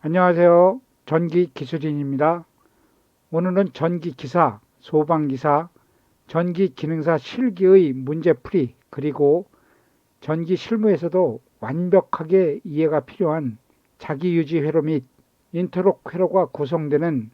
안녕하세요. 전기기술인입니다. 오늘은 전기기사, 소방기사, 전기기능사 실기의 문제풀이, 그리고 전기 실무에서도 완벽하게 이해가 필요한 자기유지 회로 및 인터록 회로가 구성되는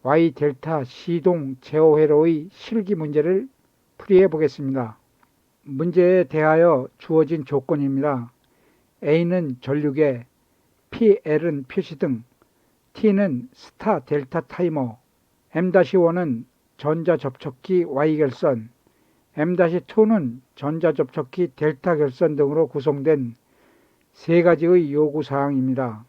Y 델타 시동 제어 회로의 실기 문제를 풀이해 보겠습니다. 문제에 대하여 주어진 조건입니다. A는 전류계, PL은 표시등, T는 스타 델타 타이머, M-1은 전자접촉기 Y결선, M-2는 전자접촉기 델타 결선 등으로 구성된 세 가지의 요구사항입니다.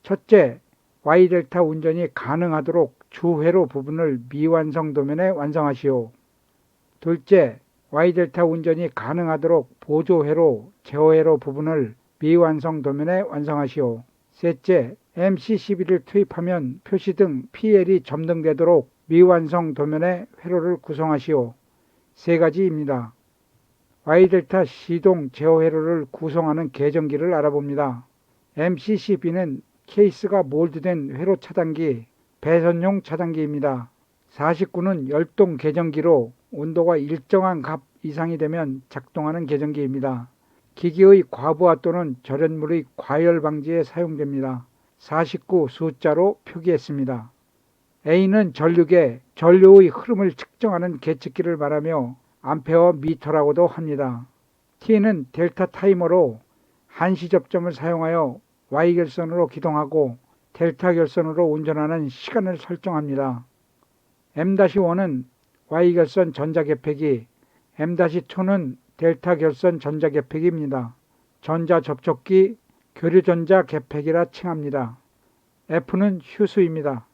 첫째, Y델타 운전이 가능하도록 주회로 부분을 미완성 도면에 완성하시오. 둘째, Y델타 운전이 가능하도록 보조회로, 제어회로 부분을 미완성 도면에 완성하시오. 셋째, MC12를 투입하면 표시등 PL이 점등되도록 미완성 도면의 회로를 구성하시오. 세 가지입니다. Y델타 시동 제어 회로를 구성하는 계정기를 알아봅니다. MCCB는 케이스가 몰드된 회로 차단기, 배선용 차단기입니다. 49는 열동 계정기로 온도가 일정한 값 이상이 되면 작동하는 계정기입니다. 기기의 과부하 또는 절연물의 과열 방지에 사용됩니다. 49 숫자로 표기했습니다. A는 전류계, 전류의 흐름을 측정하는 계측기를 말하며 암페어 미터라고도 합니다. T는 델타 타이머로 한시 접점을 사용하여 Y결선으로 기동하고 델타 결선으로 운전하는 시간을 설정합니다. M-1은 Y결선 전자개폐기, M-2는 델타 결선 전자개폐기입니다. 전자접촉기 교류전자 개폐기라 칭합니다. F는 휴수입니다.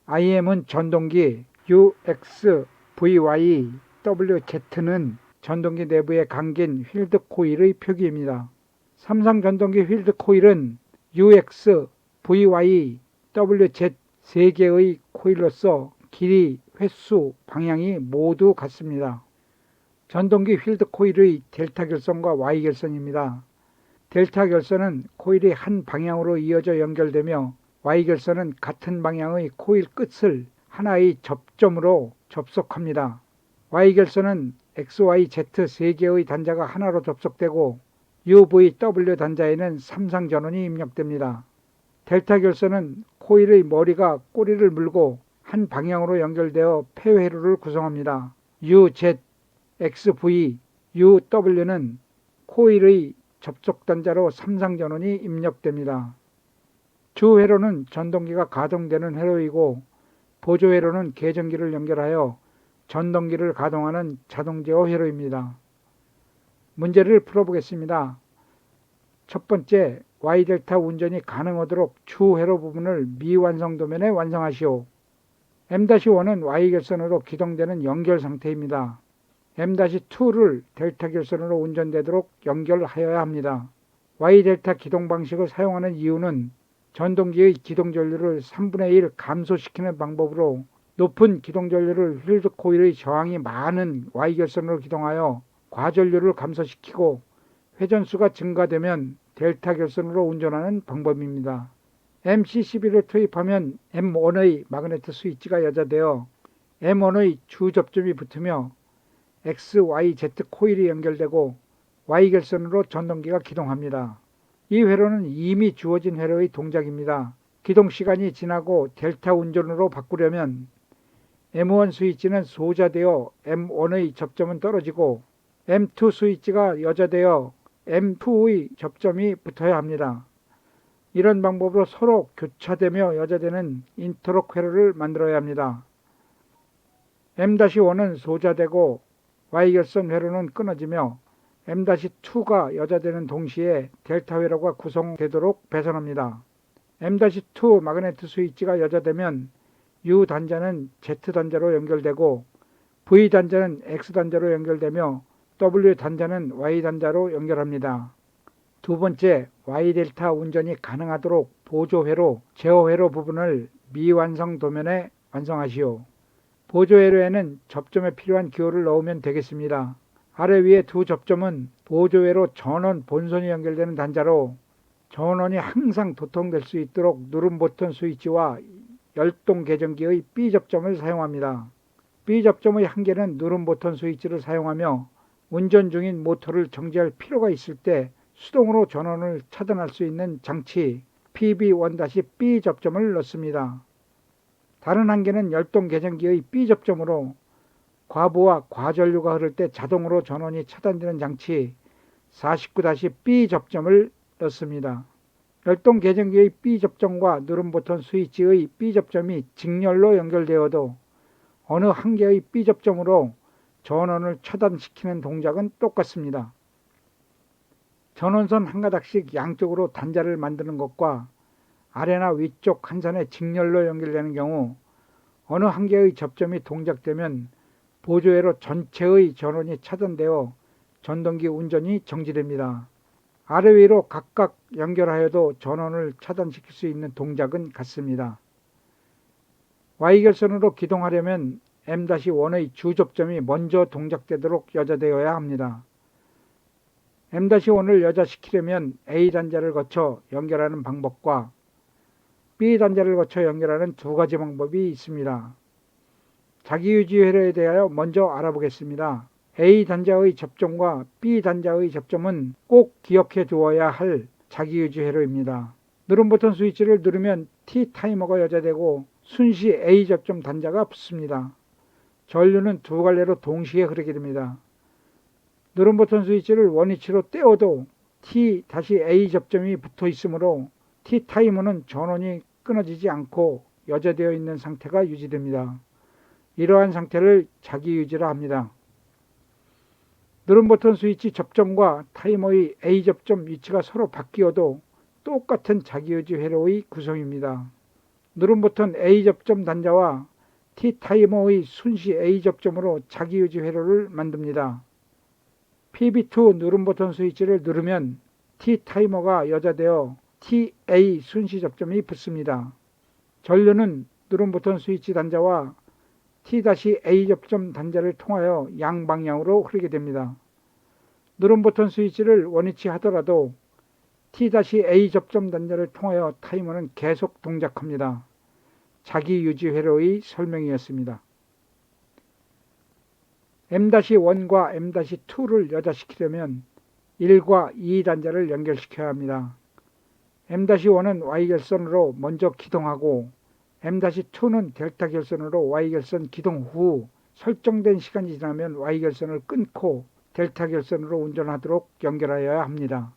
IM은 전동기, UX, VY, WZ는 전동기 내부에 감긴 휠드 코일의 표기입니다. 삼성 전동기 휠드 코일은 UX, VY, WZ 세 개의 코일로서 길이, 횟수, 방향이 모두 같습니다. 전동기 휠드 코일의 델타 결선과 Y 결선입니다. 델타 결선은 코일이 한 방향으로 이어져 연결되며 Y 결선은 같은 방향의 코일 끝을 하나의 접점으로 접속합니다. Y 결선은 XYZ 세 개의 단자가 하나로 접속되고 UVW 단자에는 삼상 전원이 입력됩니다. 델타 결선은 코일의 머리가 꼬리를 물고 한 방향으로 연결되어 폐회로를 구성합니다. UZ, XV, UW는 코일의 접속 단자로 삼상 전원이 입력됩니다. 주회로는 전동기가 가동되는 회로이고 보조회로는 계정기를 연결하여 전동기를 가동하는 자동제어 회로입니다. 문제를 풀어보겠습니다. 첫 번째, Y델타 운전이 가능하도록 주회로 부분을 미완성 도면에 완성하시오. M-1은 Y결선으로 기동되는 연결 상태입니다. M-2를 델타 결선으로 운전되도록 연결하여야 합니다. Y델타 기동 방식을 사용하는 이유는 전동기의 기동 전류를 3분의 1 감소시키는 방법으로 높은 기동 전류를 휠드 코일의 저항이 많은 Y결선으로 기동하여 과전류를 감소시키고 회전수가 증가되면 델타 결선으로 운전하는 방법입니다. MC12를 투입하면 M1의 마그네트 스위치가 여자되어 M1의 주 접점이 붙으며 XYZ 코일이 연결되고 Y결선으로 전동기가 기동합니다. 이 회로는 이미 주어진 회로의 동작입니다. 기동시간이 지나고 델타 운전으로 바꾸려면 M1 스위치는 소자되어 M1의 접점은 떨어지고 M2 스위치가 여자되어 M2의 접점이 붙어야 합니다. 이런 방법으로 서로 교차되며 여자되는 인터록 회로를 만들어야 합니다. M-1은 소자되고 Y결선 회로는 끊어지며 M-2가 여자되는 동시에 델타 회로가 구성되도록 배선합니다. M-2 마그네트 스위치가 여자되면 U 단자는 Z 단자로 연결되고 V 단자는 X 단자로 연결되며 W 단자는 Y 단자로 연결합니다. 두 번째, Y델타 운전이 가능하도록 보조회로, 제어회로 부분을 미완성 도면에 완성하시오. 보조회로에는 접점에 필요한 기호를 넣으면 되겠습니다. 아래 위에 두 접점은 보조회로 전원 본선이 연결되는 단자로 전원이 항상 도통될 수 있도록 누름 버튼 스위치와 열동 계정기의 B 접점을 사용합니다. B 접점의 한계는 누름 버튼 스위치를 사용하며 운전 중인 모터를 정지할 필요가 있을 때 수동으로 전원을 차단할 수 있는 장치 PB1-B 접점을 넣습니다. 다른 한계는 열동 계정기의 B 접점으로 과부하, 과전류가 흐를 때 자동으로 전원이 차단되는 장치 49-B 접점을 넣습니다. 열동 계정기의 B 접점과 누름 버튼 스위치의 B 접점이 직렬로 연결되어도 어느 한 개의 B 접점으로 전원을 차단시키는 동작은 똑같습니다. 전원선 한 가닥씩 양쪽으로 단자를 만드는 것과 아래나 위쪽 한 선에 직렬로 연결되는 경우 어느 한 개의 접점이 동작되면 보조회로 전체의 전원이 차단되어 전동기 운전이 정지됩니다. 아래 위로 각각 연결하여도 전원을 차단시킬 수 있는 동작은 같습니다. Y결선으로 기동하려면 M-1의 주접점이 먼저 동작되도록 여자되어야 합니다. M-1을 여자시키려면 A단자를 거쳐 연결하는 방법과 B단자를 거쳐 연결하는 두 가지 방법이 있습니다. 자기유지 회로에 대하여 먼저 알아보겠습니다. A단자의 접점과 B단자의 접점은 꼭 기억해 두어야 할 자기유지 회로입니다. 누름 버튼 스위치를 누르면 T타이머가 여자되고 순시 A접점 단자가 붙습니다. 전류는 두 갈래로 동시에 흐르게 됩니다. 누름 버튼 스위치를 원위치로 떼어도 T-A 접점이 붙어 있으므로 T타이머는 전원이 끊어지지 않고 여자되어 있는 상태가 유지됩니다. 이러한 상태를 자기유지라 합니다. 누름 버튼 스위치 접점과 타이머의 A접점 위치가 서로 바뀌어도 똑같은 자기유지 회로의 구성입니다. 누름 버튼 A접점 단자와 T타이머의 순시 A접점으로 자기유지 회로를 만듭니다. PB2 누름 버튼 스위치를 누르면 T타이머가 여자되어 TA 순시 접점이 붙습니다. 전류는 누름 버튼 스위치 단자와 T-A 접점 단자를 통하여 양방향으로 흐르게 됩니다. 누름 버튼 스위치를 원위치 하더라도 T-A 접점 단자를 통하여 타이머는 계속 동작합니다. 자기유지 회로의 설명이었습니다. M-1과 M-2를 여자시키려면 1과 2 단자를 연결시켜야 합니다. M-1은 Y결선으로 먼저 기동하고 M-2는 델타 결선으로 Y결선 기동 후 설정된 시간이 지나면 Y결선을 끊고 델타 결선으로 운전하도록 연결하여야 합니다.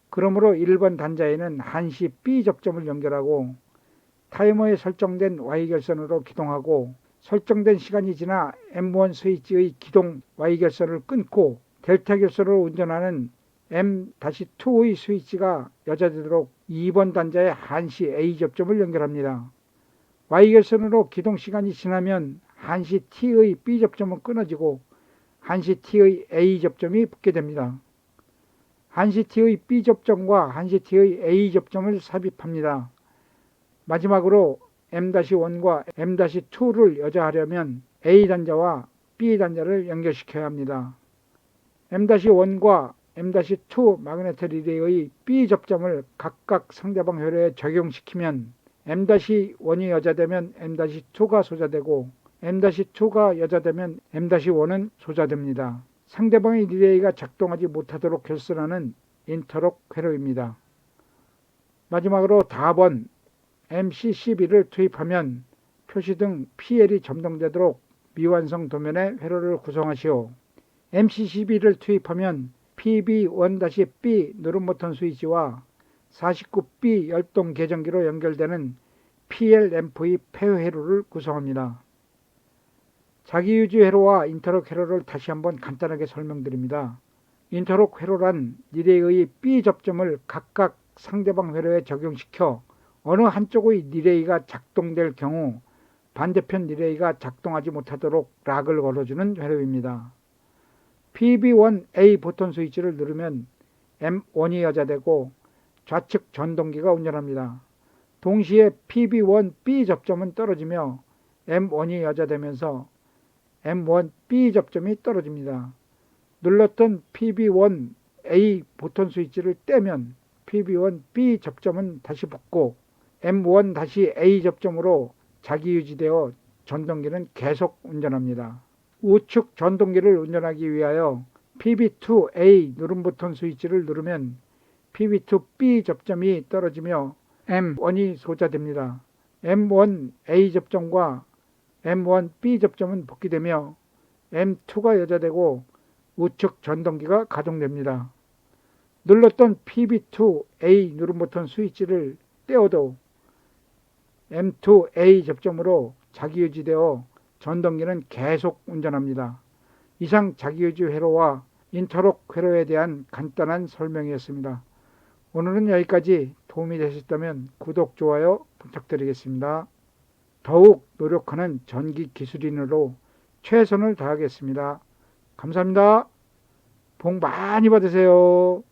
그러므로 1번 단자에는 한시 B 접점을 연결하고 타이머에 설정된 Y결선으로 기동하고 설정된 시간이 지나 M1 스위치의 기동 Y결선을 끊고 델타 결선으로 운전하는 M-2의 스위치가 여자되도록 2번 단자에 한시 A 접점을 연결합니다. Y결선으로 기동 시간이 지나면 한시 T의 B 접점은 끊어지고 한시 T의 A 접점이 붙게 됩니다. 한시 T의 B 접점과 한시 T의 A 접점을 삽입합니다. 마지막으로 M-1과 M-2를 여자하려면 A단자와 B단자를 연결시켜야 합니다. M-1과 M-2 마그네틱 리레이의 B 접점을 각각 상대방 회로에 적용시키면 M-1이 여자되면 M-2가 소자되고 M-2가 여자되면 M-1은 소자됩니다. 상대방의 리레이가 작동하지 못하도록 결선하는 인터록 회로입니다. 마지막으로 답은 MC12를 투입하면 표시등 PL이 점등되도록 미완성 도면의 회로를 구성하시오. MC12를 투입하면 PB1-B 누름 버튼 스위치와 49B 열동 계정기로 연결되는 PL앰프의 폐 회로를 구성합니다. 자기유지 회로와 인터록 회로를 다시 한번 간단하게 설명드립니다. 인터록 회로란 리레이의 B 접점을 각각 상대방 회로에 적용시켜 어느 한쪽의 리레이가 작동될 경우 반대편 리레이가 작동하지 못하도록 락을 걸어주는 회로입니다. PB1A 버튼 스위치를 누르면 M1이 여자되고 좌측 전동기가 운전합니다. 동시에 PB1B 접점은 떨어지며 M1이 여자되면서 M1B 접점이 떨어집니다. 눌렀던 PB1A 버튼 스위치를 떼면 PB1B 접점은 다시 붙고 M1-A 접점으로 자기유지되어 전동기는 계속 운전합니다. 우측 전동기를 운전하기 위하여 PB2A 누름 버튼 스위치를 누르면 PB2B 접점이 떨어지며 M1이 소자됩니다. M1A 접점과 M1B 접점은 복귀되며 M2가 여자되고 우측 전동기가 가동됩니다. 눌렀던 PB2A 누름 버튼 스위치를 떼어도 M2A 접점으로 자기유지되어 전동기는 계속 운전합니다. 이상 자기유지 회로와 인터록 회로에 대한 간단한 설명이었습니다. 오늘은 여기까지. 도움이 되셨다면 구독, 좋아요 부탁드리겠습니다. 더욱 노력하는 전기 기술인으로 최선을 다하겠습니다. 감사합니다. 복 많이 받으세요.